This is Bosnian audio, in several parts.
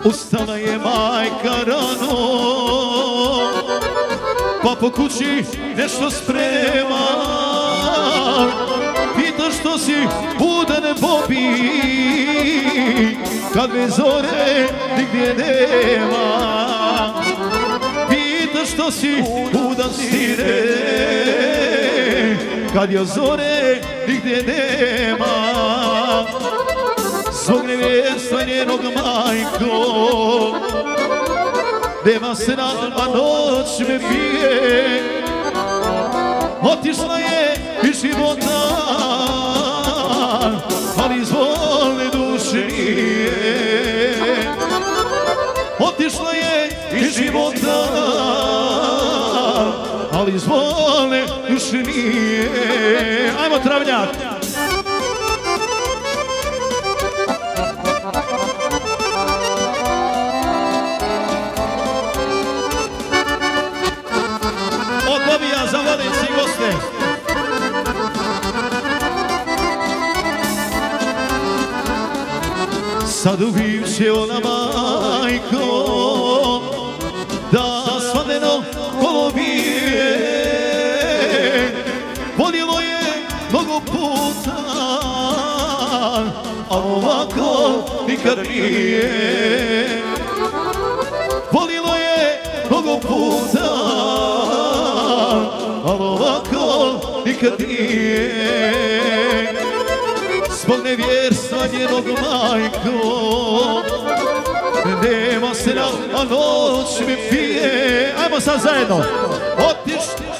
Ustala je majka rano, pa po kući nešto sprema. Pita što si budan Bobi, kad me zore nigdje nema. Pita što si budan sine, kad je zore nigdje nema. Svog nevjerstva njenog majko, nema sna, a noć me pije. Otišla je iz života, ali iz volne duše nije. Otišla je iz života, ali iz volne duše nije. Ajmo Travnjak! Od Bobija za vodeći goste. Sad ubiće ona majko, da svadeno kolo bije. Voljelo je mnogo puta, a ovako nikad nije. Voljelo je mnogo puta, a ovako nikad nije. Zbog nevjerstva njenog majko, nema sna, a noć mi pije. Ajmo sad zajedno. Otišla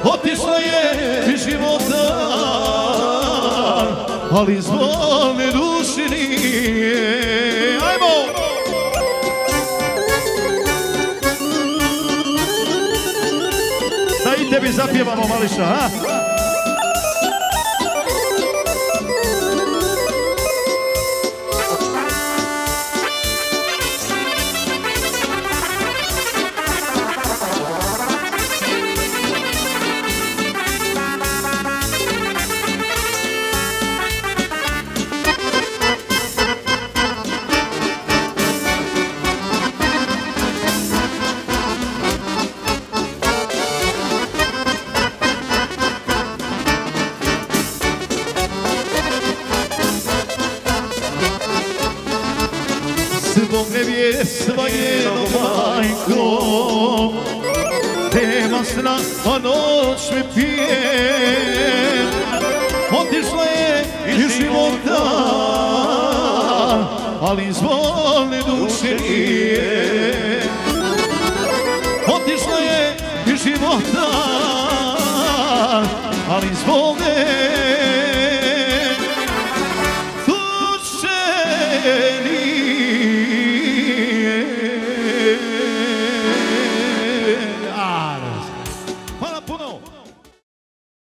otišla je iz života, ali iz volne duše nije. Ajmo! Da i tebi zapjevamo, Mališa, ha? Zbog nevjerstva njenog majko, nema sna, a noć me pije. Otišla je iz života, ali iz volne duše nije. Otišla je iz života, ali iz volne